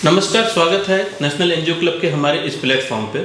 नमस्कार, स्वागत है नेशनल एनजीओ क्लब के हमारे इस प्लेटफॉर्म पे।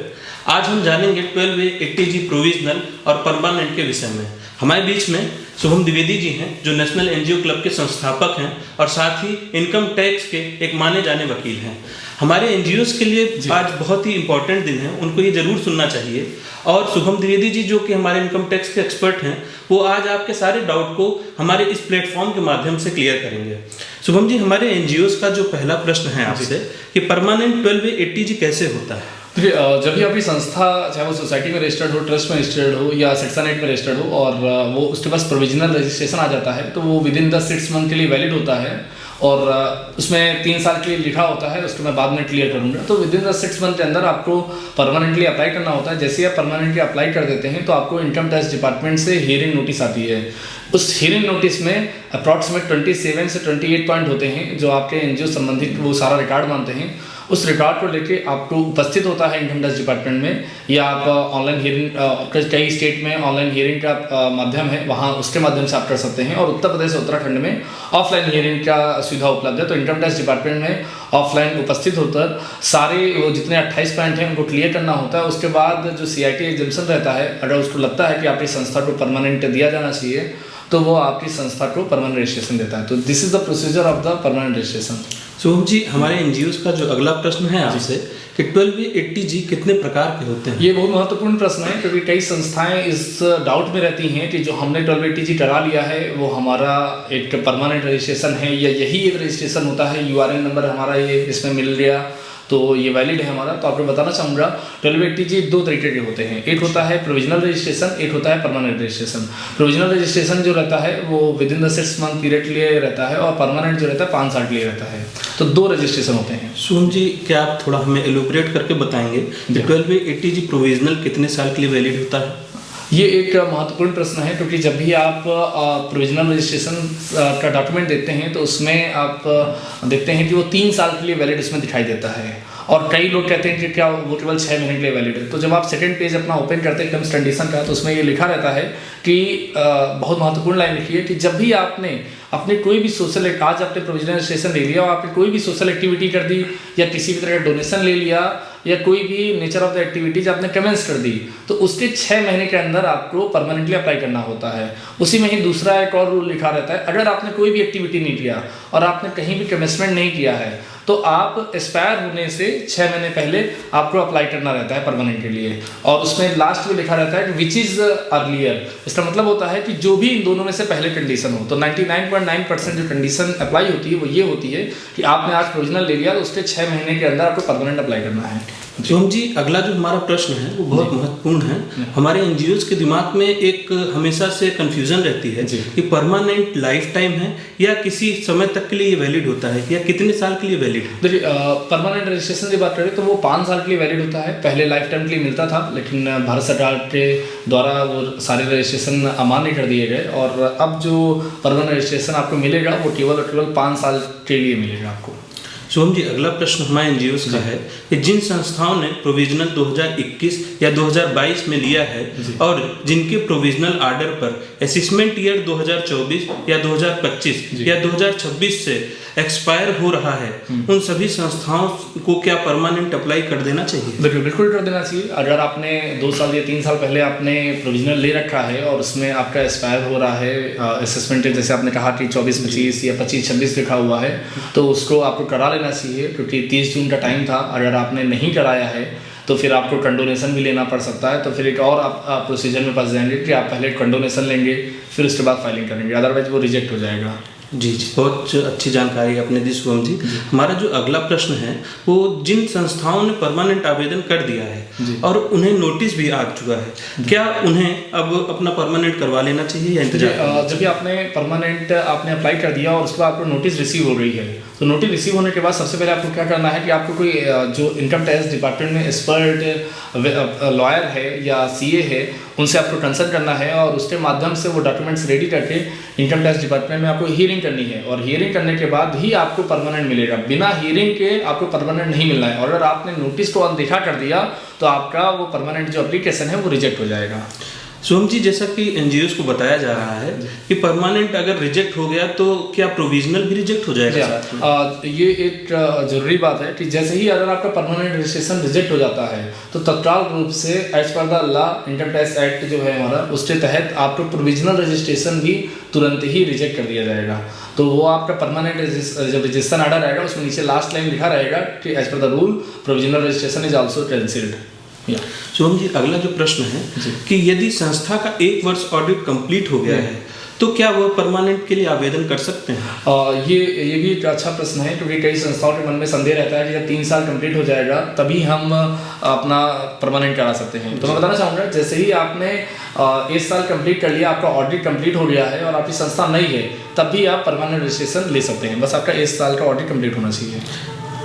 आज हम जानेंगे 12A ATG प्रोविजनल और परमानेंट के विषय में। हमारे बीच में शुभम द्विवेदी जी हैं जो नेशनल एनजीओ क्लब के संस्थापक हैं और साथ ही इनकम टैक्स के एक माने जाने वकील हैं। हमारे एनजीओज के लिए आज बहुत ही इम्पोर्टेंट दिन है, उनको ये जरूर सुनना चाहिए। और शुभम द्विवेदी जी जो कि हमारे इनकम टैक्स के एक्सपर्ट हैं, वो आज आपके सारे डाउट को हमारे इस प्लेटफॉर्म के माध्यम से क्लियर करेंगे। शुभम जी, हमारे एनजीओज का जो पहला प्रश्न है आपसे कि परमानेंट 12A ATG कैसे होता है? जब भी आपकी संस्था चाहे वो सोसाइटी में रजिस्टर्ड हो, ट्रस्ट में रजिस्टर्ड हो या सेक्शन 8 में रजिस्टर्ड हो और वो उसके पास प्रोविजनल रजिस्ट्रेशन आ जाता है तो वो विदिन द 6 मंथ के लिए वैलिड होता है और उसमें 3 साल के लिए लिखा होता है, उसको मैं बाद में क्लियर करूंगा। तो विदिन द 6 मंथ के अंदर आपको परमानेंटली अप्लाई करना होता है। जैसे आप परमानेंटली अप्लाई कर देते हैं तो आपको इनकम टैक्स डिपार्टमेंट से हियरिंग नोटिस आती है। उस हियरिंग नोटिस में अप्रॉक्सीमेट 27 से 28 पॉइंट होते हैं जो आपके एनजीओ संबंधित वो सारा रिकॉर्ड मानते हैं। उस रिकॉर्ड को लेके आपको उपस्थित होता है इनकम टैक्स डिपार्टमेंट में, या आप ऑनलाइन हियरिंग कई स्टेट में ऑनलाइन हियरिंग का माध्यम है, वहाँ उसके माध्यम से आप कर सकते हैं। और उत्तर प्रदेश उत्तराखंड में ऑफलाइन हियरिंग का सुविधा उपलब्ध है। तो इनकम टैक्स डिपार्टमेंट में ऑफलाइन उपस्थित होकर सारे वो जितने 28 पॉइंट हैं उनको क्लियर करना होता है। उसके बाद जो CIT एग्जामिशन रहता है, अगर उसको लगता है कि आपकी संस्था को परमानेंट दिया जाना चाहिए तो वो आपकी संस्था को परमानेंट रजिस्ट्रेशन देता है। तो this is the procedure of the permanent registration. Shubham ji, हमारे एनजीओज का जो अगला प्रश्न है आपसे कि 12A ATG कितने प्रकार के होते हैं? ये बहुत महत्वपूर्ण प्रश्न है क्योंकि कई संस्थाएं इस डाउट में रहती हैं कि जो हमने 12A ATG करा लिया है वो हमारा एक परमानेंट रजिस्ट्रेशन है या यही एक रजिस्ट्रेशन होता है, URN नंबर हमारा ये इसमें मिल गया तो ये वैलिड है हमारा। तो आपको बताना चाहूँगा 12A ATG 2 तरीके के होते हैं। एक होता है प्रोविजनल रजिस्ट्रेशन, एक होता है परमानेंट रजिस्ट्रेशन। प्रोविजनल रजिस्ट्रेशन जो रहता है वो विदिन द 6 मंथ पीरियड के लिए रहता है और परमानेंट जो रहता है 5 साल के लिए रहता है। तो 2 रजिस्ट्रेशन होते हैं। शुभम जी, क्या आप थोड़ा हमें एलोबरेट करके बताएंगे कि 12A ATG प्रोविजनल कितने साल के लिए वैलिड होता है? ये एक महत्वपूर्ण प्रश्न है क्योंकि जब भी आप प्रोविजनल रजिस्ट्रेशन का डॉक्यूमेंट देते हैं तो उसमें आप देखते हैं कि वो 3 साल के लिए वैलिड उसमें दिखाई देता है और कई लोग कहते हैं कि क्या वो केवल 6 महीने के लिए वैलिड है। तो जब आप सेकंड पेज अपना ओपन करते हैं टर्म्स कंडीशन का तो उसमें ये लिखा रहता है कि बहुत महत्वपूर्ण लाइन लिखी है कि जब भी आपने अपने कोई भी सोशल, आज आपने प्रोविजनल रजिस्ट्रेशन ले लिया और आपने कोई भी सोशल एक्टिविटी कर दी या किसी भी तरह का डोनेशन ले लिया या कोई भी नेचर ऑफ द एक्टिविटीज आपने कमेंस कर दी तो उसके 6 महीने के अंदर आपको परमानेंटली अप्लाई करना होता है। उसी में ही दूसरा एक और रूल लिखा रहता है, अगर आपने कोई भी एक्टिविटी नहीं किया और आपने कहीं भी कमिटमेंट नहीं किया है तो आप एक्सपायर होने से 6 महीने पहले आपको अप्लाई करना रहता है परमानेंट के लिए। और उसमें लास्ट में लिखा रहता है कि विच इज़ अर्लियर। इसका मतलब होता है कि जो भी इन दोनों में से पहले कंडीशन हो। तो 99.9% जो कंडीशन अप्लाई होती है वो ये होती है कि आपने आज प्रोविजनल ले लिया तो उसके 6 महीने के अंदर आपको परमानेंट अप्लाई करना है। शुभम जी, अगला जो हमारा प्रश्न है वो बहुत महत्वपूर्ण है। हमारे एनजीओज के दिमाग में एक हमेशा से कंफ्यूजन रहती है कि परमानेंट लाइफ टाइम है या किसी समय तक के लिए ये वैलिड होता है या कितने साल के लिए वैलिड है? देखिए, परमानेंट रजिस्ट्रेशन की बात करें तो वो 5 साल के लिए वैलिड होता है। पहले लाइफ टाइम के लिए मिलता था लेकिन भारत सरकार के द्वारा वो सारे रजिस्ट्रेशन अमान्य कर दिए गए और अब जो परमानेंट रजिस्ट्रेशन आपको मिलेगा वो केवल 5 साल के लिए मिलेगा आपको। शुभम जी, अगला प्रश्न हमारे एनजीओज का है कि जिन संस्थाओं ने प्रोविजनल 2021 या 2022 में लिया है और जिनके प्रोविजनल आर्डर पर असेसमेंट ईयर 2024 या 2025 या 2026 से एक्सपायर हो रहा है, उन सभी संस्थाओं को क्या परमानेंट अप्लाई कर देना चाहिए? बिल्कुल कर देना चाहिए। अगर आपने 2 साल या 3 साल पहले आपने प्रोविजनल ले रखा है और उसमें आपका एक्सपायर हो रहा है असेसमेंट, जैसे आपने कहा कि 24-25 या 25-26 लिखा हुआ है तो उसको आपको करा लेना चाहिए क्योंकि 30 जून का टाइम था। अगर आपने नहीं कराया है तो फिर आपको कंडोनेशन भी लेना पड़ सकता है। तो फिर एक और आप प्रोसीजर में फंस जाएंगे कि आप पहले कंडोनेशन लेंगे फिर उसके बाद फाइलिंग करेंगे, अदरवाइज वो रिजेक्ट हो जाएगा। जी, बहुत अच्छी जानकारी आपने दी शुभम जी। हमारा जो अगला प्रश्न है वो जिन संस्थाओं ने परमानेंट आवेदन कर दिया है और उन्हें नोटिस भी आ चुका है, क्या उन्हें अब अपना परमानेंट करवा लेना चाहिए या इंतजार? जब भी आपने परमानेंट आपने अप्लाई कर दिया और उसके बाद आपको नोटिस रिसीव हो गई है तो नोटिस रिसीव होने के बाद सबसे पहले आपको क्या करना है कि आपको कोई जो इनकम टैक्स डिपार्टमेंट में एक्सपर्ट लॉयर है या CA है उनसे आपको कंसल्ट करना है और उसके माध्यम से वो डॉक्यूमेंट्स रेडी करके इनकम टैक्स डिपार्टमेंट में आपको हियरिंग करनी है और हियरिंग करने के बाद ही आपको परमानेंट मिलेगा। बिना हियरिंग के आपको परमानेंट नहीं मिलना है और अगर आपने नोटिस को अनदेखा कर दिया तो आपका वो परमानेंट जो एप्लीकेशन है वो रिजेक्ट हो जाएगा। शुभम जी, जैसा कि एनजीओ को बताया जा रहा है कि परमानेंट अगर रिजेक्ट हो गया तो क्या प्रोविजनल भी रिजेक्ट हो जाएगा साथ में? ये एक जरूरी बात है कि जैसे ही अगर आपका परमानेंट रजिस्ट्रेशन रिजेक्ट हो जाता है तो तत्काल रूप से as per the law income tax act जो है हमारा, उसके तहत आपको प्रोविजनल रजिस्ट्रेशन भी तुरंत ही रिजेक्ट कर दिया जाएगा। तो वो आपका परमानेंट जब रजिस्ट्रेशन आर्डर आएगा उसमें नीचे लास्ट लाइन लिखा रहेगा कि as per the rule provisional registration is also cancelled. Shubham ji, अगला जो प्रश्न है कि यदि संस्था का 1 वर्ष ऑडिट कंप्लीट हो गया है तो क्या वह परमानेंट के लिए आवेदन कर सकते हैं? ये भी एक अच्छा प्रश्न है, क्योंकि कई संस्थाओं के मन में संदेह रहता है कि जब 3 साल कंप्लीट हो जाएगा तभी हम अपना परमानेंट करा सकते हैं। तो मैं बताना चाहूँगा, जैसे ही आपने 1 साल कंप्लीट कर लिया, आपका ऑडिट कंप्लीट हो गया है और आपकी संस्था नई है, तब भी आप परमानेंट रजिस्ट्रेशन ले सकते हैं। बस आपका 1 साल का ऑडिट कंप्लीट होना चाहिए।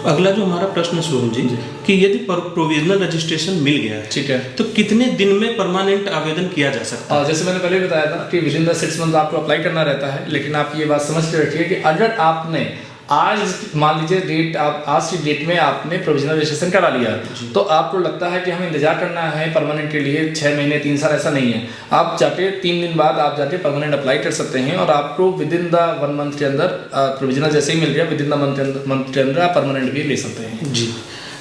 अगला जो हमारा प्रश्न शुभम जी कि यदि प्रोविजनल रजिस्ट्रेशन मिल गया है, ठीक है, तो कितने दिन में परमानेंट आवेदन किया जा सकता है? जैसे मैंने पहले बताया था कि विद इन द 6 मंथ आपको अप्लाई करना रहता है, लेकिन आप ये बात समझ के रखिए कि अगर आपने आज मान लीजिए डेट, आप आज की डेट में आपने प्रोविजनल रजिस्ट्रेशन करा लिया तो आपको लगता है कि हमें इंतजार करना है परमानेंट के लिए 6 महीने 3 साल, ऐसा नहीं है। आप जाके 3 दिन बाद आप जाके परमानेंट अप्लाई कर सकते हैं और आपको विद इन द 1 मंथ के अंदर प्रोविजनल जैसे ही मिल गया, विद इन द मंथ के अंदर आप परमानेंट भी ले सकते हैं। जी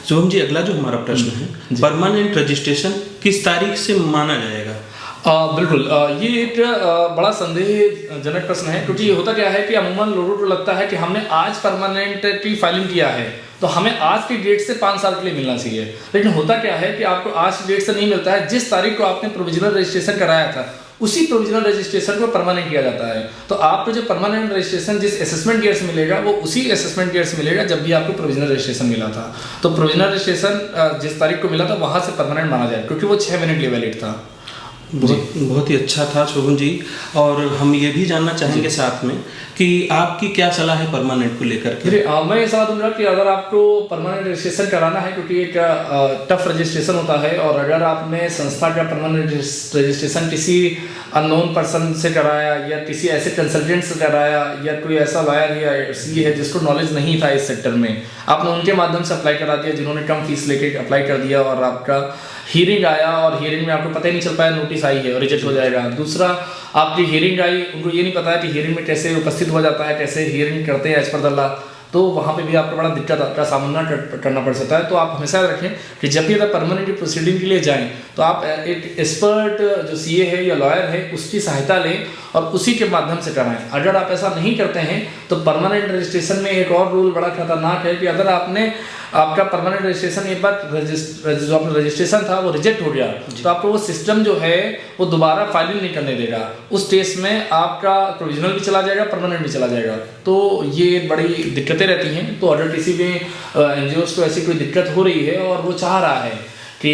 शुभम जी, अगला जो हमारा प्रश्न है, परमानेंट रजिस्ट्रेशन किस तारीख से माना जाएगा? बिल्कुल, ये एक बड़ा संदेहजनक प्रश्न है, क्योंकि ये होता क्या है कि अमूमन लोगों को लगता है कि हमने आज परमानेंट की फाइलिंग किया है तो हमें आज की डेट से 5 साल के लिए मिलना चाहिए। लेकिन होता क्या है कि आपको आज की डेट से नहीं मिलता है, जिस तारीख को आपने प्रोविजनल रजिस्ट्रेशन कराया था उसी प्रोविजनल रजिस्ट्रेशन को परमानेंट किया जाता है। तो आपको जो परमानेंट रजिस्ट्रेशन जिस असेसमेंट ईयर से मिलेगा वो उसी असेसमेंट ईयर से मिलेगा जब भी आपको प्रोविजनल रजिस्ट्रेशन मिला था। तो प्रोविजनल रजिस्ट्रेशन जिस तारीख को मिला था वहाँ से परमानेंट माना जाए, क्योंकि वो 6 महीने के लिए वैलिड था। बहुत ही अच्छा था शुभम जी, और हम ये भी जानना चाहेंगे साथ में कि आपकी क्या सलाह है परमानेंट को लेकर के? मैं ये सलाह दूंगा कि अगर आपको परमानेंट रजिस्ट्रेशन कराना है, क्योंकि एक टफ रजिस्ट्रेशन होता है, और अगर आपने संस्था का परमानेंट रजिस्ट्रेशन किसी अननोन पर्सन से कराया या किसी ऐसे कंसल्टेंट से कराया या कोई ऐसा लॉयर या सी है जिसको नॉलेज नहीं था इस सेक्टर में, आपने उनके माध्यम से अप्लाई करा दिया, जिन्होंने कम फीस लेके अप्लाई कर दिया और आपका हियरिंग आया और हियरिंग में आपको पता ही नहीं चल पाया नोटिस आई है और रिजेक्ट हो जाएगा। दूसरा, आपकी हियरिंग आई, उनको ये नहीं पता है कि हियरिंग में कैसे उपस्थित हो जाता है, कैसे हियरिंग करते हैं एज पर द लॉ, तो वहाँ पे भी आपको बड़ा दिक्कत का सामना करना पड़ सकता है। तो आप हमेशा रखें कि जब भी अगर परमानेंट प्रोसीडिंग के लिए जाएं तो आप एक एक्सपर्ट जो सीए है या लॉयर है उसकी सहायता लें और उसी के माध्यम से कराएं। अगर आप ऐसा नहीं करते हैं तो परमानेंट रजिस्ट्रेशन में एक और रूल बड़ा खतरनाक है कि अगर आपका परमानेंट रजिस्ट्रेशन एक बार जो आपका रजिस्ट्रेशन था वो रिजेक्ट हो गया तो आपको वो सिस्टम जो है वो दोबारा फाइलिंग नहीं करने देगा। उस केस में आपका प्रोविजनल भी चला जाएगा, परमानेंट भी चला जाएगा। तो ये बड़ी दिक्कतें रहती हैं। तो अगर किसी भी एनजीओ को ऐसी कोई दिक्कत हो रही है और वो चाह रहा है कि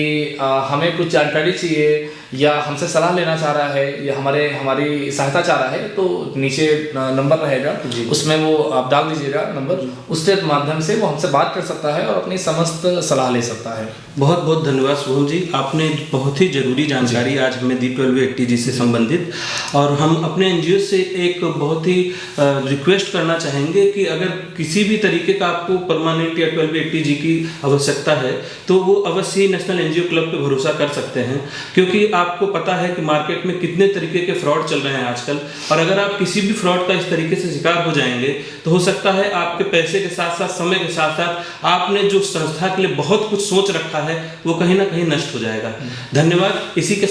हमें कुछ जानकारी चाहिए या हमसे सलाह लेना चाह रहा है या हमारी सहायता चाह रहा है, तो नीचे नंबर रहेगा, उसमें वो आप डाल दीजिएगा नंबर, उसके माध्यम से वो हमसे बात कर सकता है और अपनी समस्त सलाह ले सकता है। बहुत बहुत धन्यवाद शुभम जी, आपने बहुत ही जरूरी जानकारी आज हमें दी 1280 से संबंधित। और हम अपने एनजीओ से एक बहुत ही रिक्वेस्ट करना चाहेंगे कि अगर किसी भी तरीके का आपको परमानेंट या 1280 की आवश्यकता है तो वो अवश्य ही नेशनल एनजीओ क्लब पे भरोसा कर सकते हैं, क्योंकि आपको पता है कि मार्केट में कितने तरीके के फ्रॉड चल रहे हैं आजकल। और अगर आप किसी भी फ्रॉड का इस तरीके से शिकार हो जाएंगे तो हो सकता है आपके पैसे के साथ साथ समय के साथ साथ आपने जो संस्था के लिए बहुत कुछ सोच रखा है वो कहीं ना कहीं नष्ट हो जाएगा। धन्यवाद। इसी के